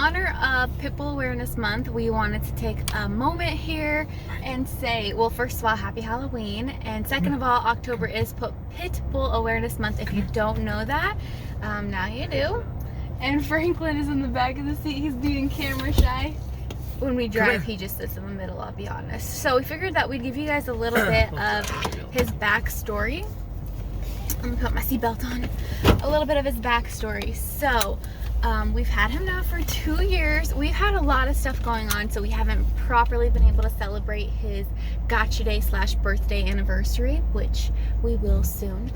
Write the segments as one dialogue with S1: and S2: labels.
S1: honor of Pitbull Awareness Month, we wanted to take a moment here and say, well, first of all, happy Halloween. And second of all, October is Pitbull Awareness Month. If you don't know that, now you do. And Franklin is in the back of the seat. He's being camera shy. When we drive, he just sits in the middle, I'll be honest. So we figured that we'd give you guys a little bit of his backstory. I'm gonna put my seatbelt on. A little bit of his backstory. So, we've had him now for 2 years. We've had a lot of stuff going on, so we haven't properly been able to celebrate his Gotcha Day / birthday anniversary, which we will soon.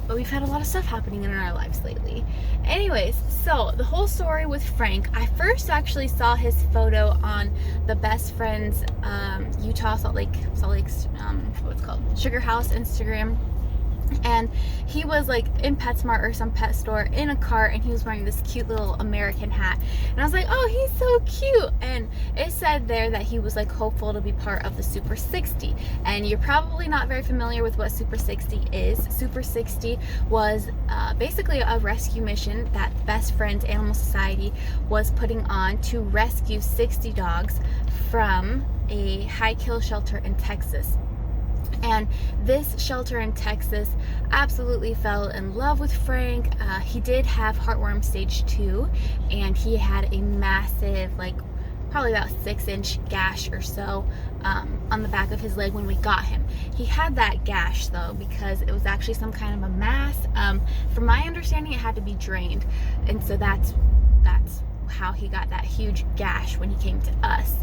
S1: But we've had a lot of stuff happening in our lives lately. Anyways, so the whole story with Frank, I first actually saw his photo on the Best Friends Utah Salt Lake, what's it called? Sugar House Instagram. And he was like in PetSmart or some pet store in a cart, and he was wearing this cute little American hat, and I was like, oh, he's so cute. And it said there that he was like hopeful to be part of the Super 60, and you're probably not very familiar with what Super 60 is. Super 60 was basically a rescue mission that Best Friends Animal Society was putting on to rescue 60 dogs from a high kill shelter in Texas. And this shelter in Texas absolutely fell in love with Frank. He did have heartworm stage 2, and he had a massive, like probably about 6-inch gash or so on the back of his leg when we got him. He had that gash though because it was actually some kind of a mass. From my understanding, it had to be drained, and so that's how he got that huge gash when he came to us.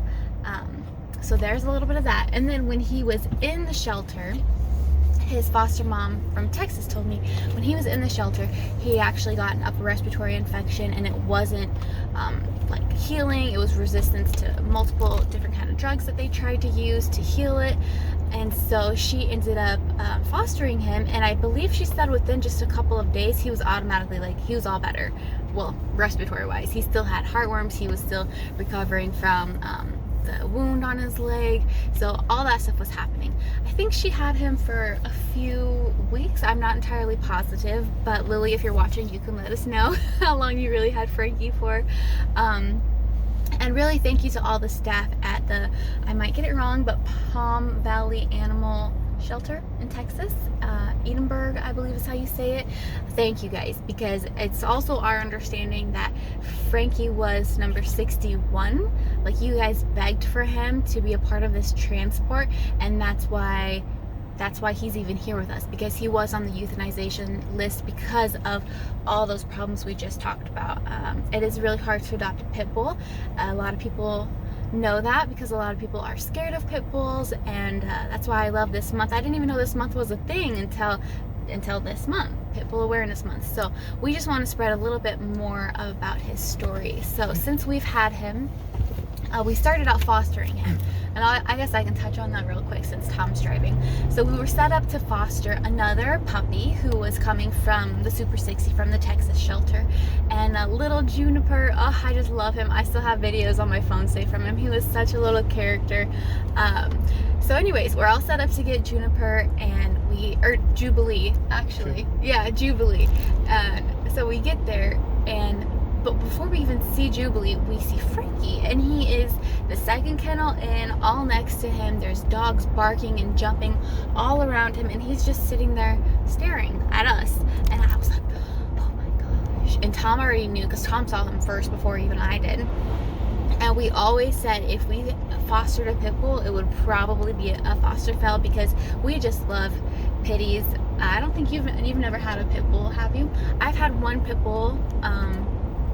S1: So there's a little bit of that. And then when he was in the shelter, his foster mom from Texas told me when he was in the shelter, he actually got an upper respiratory infection, and it wasn't like healing. It was resistance to multiple different kind of drugs that they tried to use to heal it. And so she ended up fostering him, and I believe she said within just a couple of days he was automatically, like, he was all better. Well, respiratory wise, he still had heartworms. He was still recovering from the wound on his leg, so all that stuff was happening. I think she had him for a few weeks. I'm not entirely positive, but Lily, if you're watching, you can let us know how long you really had Frankie for. And really thank you to all the staff at the, I might get it wrong, but Palm Valley Animal Shelter in Texas, Edinburgh, I believe is how you say it. Thank you guys, because it's also our understanding that Frankie was number 61. Like, you guys begged for him to be a part of this transport, and that's why he's even here with us, because he was on the euthanization list because of all those problems we just talked about. It is really hard to adopt a pit bull. A lot of people know that because a lot of people are scared of pit bulls, and that's why I love this month. I didn't even know this month was a thing until this month, Pitbull Awareness Month. So we just want to spread a little bit more about his story. So since we've had him, we started out fostering him, and I guess I can touch on that real quick since Tom's driving. So we were set up to foster another puppy who was coming from the Super 60 from the Texas shelter, and little Juniper, oh, I just love him. I still have videos on my phone saved from him. He was such a little character. So anyways, we're all set up to get Juniper, and Jubilee, actually. Yeah, Jubilee. So we get there, but before we even see Jubilee, we see Frankie, and he is the second kennel in, all next to him. There's dogs barking and jumping all around him, and he's just sitting there staring at us. And I was like, oh my gosh. And Tom already knew, because Tom saw him first before even I did. And we always said if we fostered a pit bull, it would probably be a foster fel, because we just love pitties. I don't think you've never had a pit bull, have you? I've had one pit bull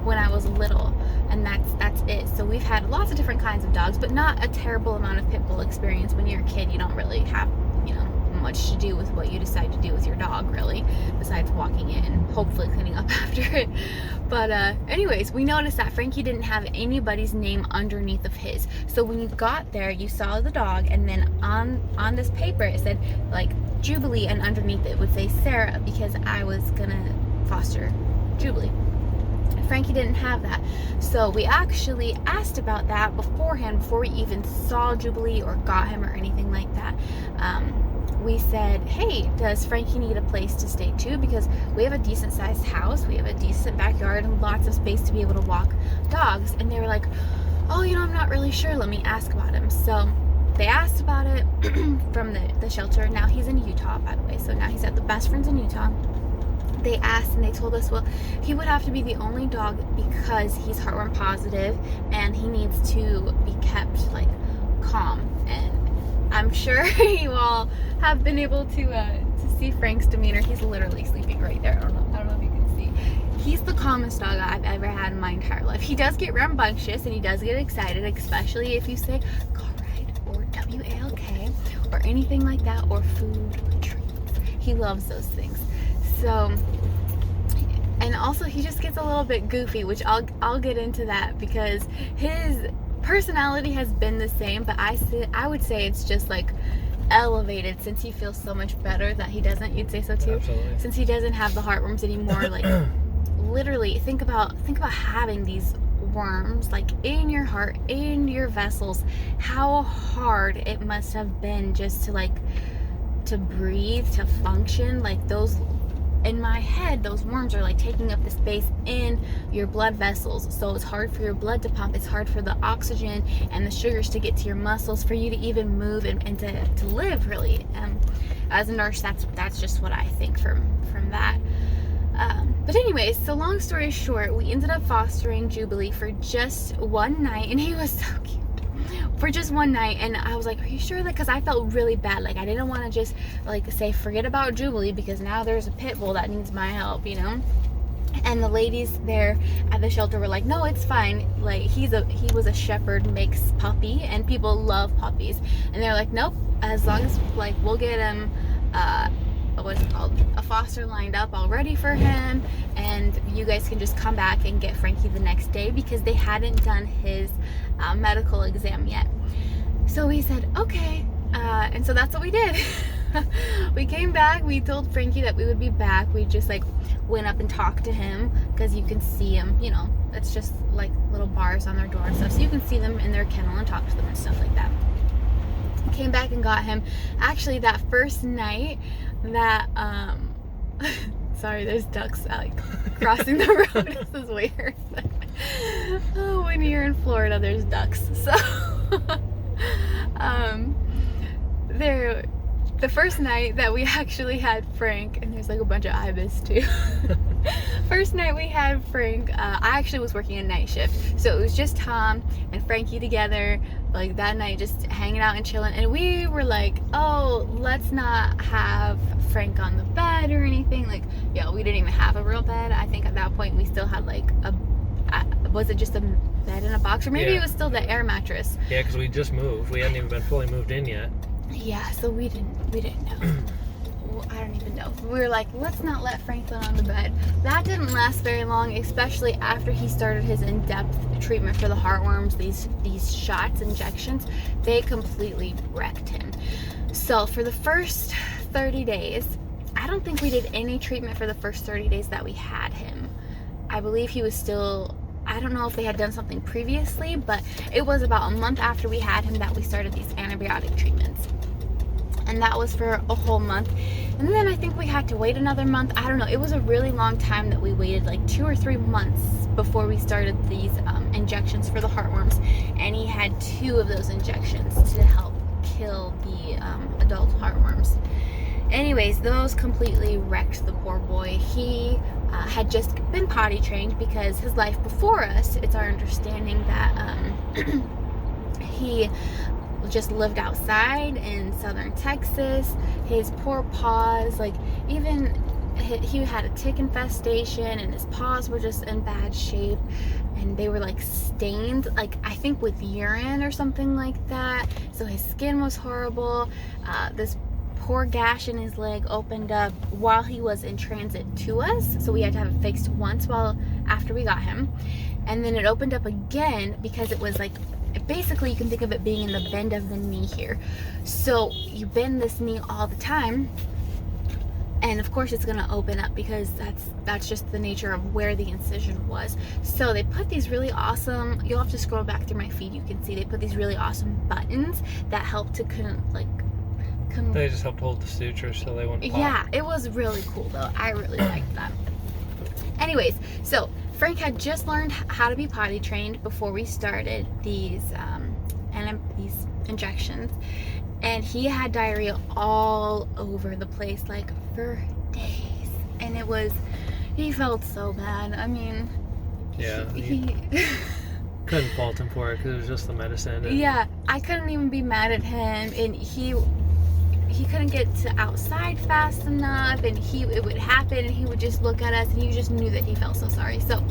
S1: when I was little, and that's it. So we've had lots of different kinds of dogs, but not a terrible amount of pit bull experience. When you're a kid, you don't really have, much to do with what you decide to do with your dog, really, besides walking it and hopefully cleaning up after it. But anyways, we noticed that Frankie didn't have anybody's name underneath of his. So when you got there, you saw the dog, and then on this paper it said like Jubilee, and underneath it would say Sarah, because I was gonna foster Jubilee. Frankie didn't have that. So we actually asked about that beforehand, before we even saw Jubilee or got him or anything like that. we said, hey, does Frankie need a place to stay too? Because we have a decent sized house, we have a decent backyard, and lots of space to be able to walk dogs. And they were like, oh, I'm not really sure, let me ask about him. So they asked about it from the shelter. Now he's in Utah, by the way, so now he's at the Best Friends in Utah. They asked and they told us, well, he would have to be the only dog because he's heartworm positive and he needs to be kept like calm. And I'm sure you all have been able to see Frank's demeanor. He's literally sleeping right there. I don't know if you can see. He's the calmest dog I've ever had in my entire life. He does get rambunctious and he does get excited, especially if you say go ride or WALK or anything like that, or food or treats. He loves those things. So, and also he just gets a little bit goofy, which I'll get into that, because his personality has been the same, but I would say it's just like elevated since he feels so much better that he doesn't. You'd say so too?
S2: Absolutely.
S1: Since he doesn't have the heartworms anymore. Like literally think about having these worms like in your heart, in your vessels, how hard it must have been just to breathe, to function. Like those, in my head, those worms are like taking up the space in your blood vessels, so it's hard for your blood to pump, it's hard for the oxygen and the sugars to get to your muscles for you to even move and to live, really. As a nurse, that's just what I think from that. But anyways, so long story short, we ended up fostering Jubilee for just one night, and he was so cute. For just one night, and I was like, are you sure? That because I felt really bad, like I didn't want to just like say forget about Jubilee because now there's a Pitbull that needs my help, and the ladies there at the shelter were like, no, it's fine, like he was a shepherd mix puppy and people love puppies, and they're like, nope, as long as like we'll get him what is it called, a foster lined up all ready for him, and you guys can just come back and get Frankie the next day, because they hadn't done his medical exam yet. So we said okay, and so that's what we did. We came back, we told Frankie that we would be back. We just like went up and talked to him, because you can see him, it's just like little bars on their door and stuff, so you can see them in their kennel and talk to them and stuff like that. Came back and got him actually that first night that sorry, there's ducks like crossing the road. This is weird. Oh, when you're in Florida there's ducks. So the first night that we actually had Frank, and there's like a bunch of ibis too. First night we had Frank, I actually was working a night shift, so it was just Tom and Frankie together, like that night, just hanging out and chilling. And we were like, oh, let's not have Frank on the bed or anything. Like, we didn't even have a real bed. I think at that point we still had like was it just a bed in a box, or maybe it was still the air mattress?
S2: Yeah, because we just moved. We hadn't even been fully moved in yet.
S1: Yeah, so we didn't know. Well, I don't even know. We were like, let's not let Franklin on the bed. That didn't last very long, especially after he started his in-depth treatment for the heartworms. These shots, injections, they completely wrecked him. So for the first 30 days, I don't think we did any treatment for the first 30 days that we had him. I believe he was still, I don't know if they had done something previously, but it was about a month after we had him that we started these antibiotic treatments. And that was for a whole month. And then I think we had to wait another month. I don't know. It was a really long time that we waited, like 2 or 3 months before we started these injections for the heartworms. And he had 2 of those injections to help kill the adult heartworms. Anyways, those completely wrecked the poor boy. He had just been potty trained, because his life before us, it's our understanding that he just lived outside in southern Texas. His poor paws, like even he had a tick infestation, and his paws were just in bad shape, and they were like stained, like I think with urine or something like that. So his skin was horrible. This poor gash in his leg opened up while he was in transit to us, so we had to have it fixed once after we got him, and then it opened up again because it was like, basically you can think of it being in the bend of the knee here. So you bend this knee all the time, and of course it's going to open up, because that's just the nature of where the incision was. So they put these really awesome, you'll have to scroll back through my feed, you can see they put these really awesome buttons that help to
S2: They just helped hold the sutures so they wouldn't pop.
S1: Yeah, it was really cool though. I really liked that. Anyways, so Frank had just learned how to be potty trained before we started these injections, and he had diarrhea all over the place, like for days, and he felt so bad. I mean,
S2: yeah,
S1: he
S2: couldn't fault him for it because it was just the medicine. And
S1: yeah, I couldn't even be mad at him, and he couldn't get to outside fast enough, and it would happen, and he would just look at us, and you just knew that he felt so sorry. So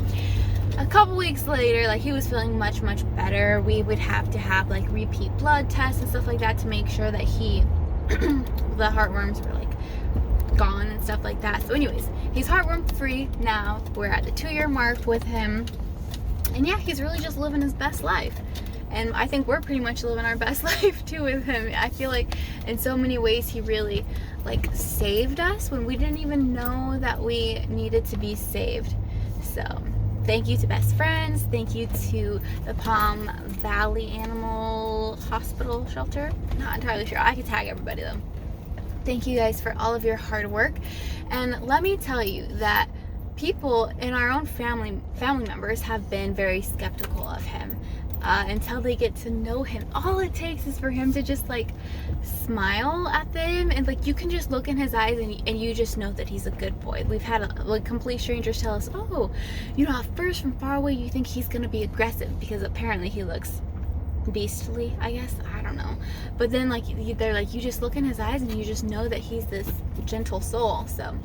S1: a couple weeks later, like, he was feeling much better. We would have to have like repeat blood tests and stuff like that to make sure that the heartworms were like gone and stuff like that. So anyways, he's heartworm free now. We're at the 2-year mark with him, and yeah, he's really just living his best life. And I think we're pretty much living our best life too with him. I feel like in so many ways he really like saved us when we didn't even know that we needed to be saved. So thank you to Best Friends. Thank you to the Palm Valley Animal Hospital Shelter. Not entirely sure. I could tag everybody though. Thank you guys for all of your hard work. And let me tell you that people in our own family members have been very skeptical of him. Until they get to know him. All it takes is for him to just like smile at them, and like you can just look in his eyes and you just know that he's a good boy. We've had like complete strangers tell us, oh, you know, at first from far away you think he's gonna be aggressive because apparently he looks beastly, I guess. I don't know. But then like they're like, you just look in his eyes and you just know that he's this gentle soul. So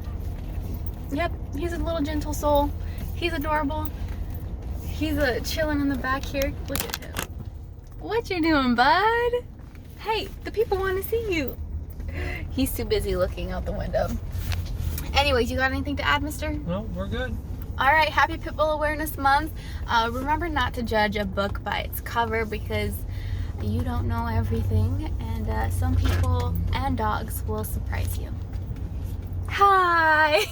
S1: yep, he's a little gentle soul. He's adorable. He's chilling in the back here. Look at him. What you doing, bud? Hey, the people want to see you. He's too busy looking out the window. Anyways, you got anything to add, mister?
S2: No, we're good.
S1: All right, happy Pitbull Awareness Month. Remember not to judge a book by its cover because you don't know everything, and some people and dogs will surprise you. Hi!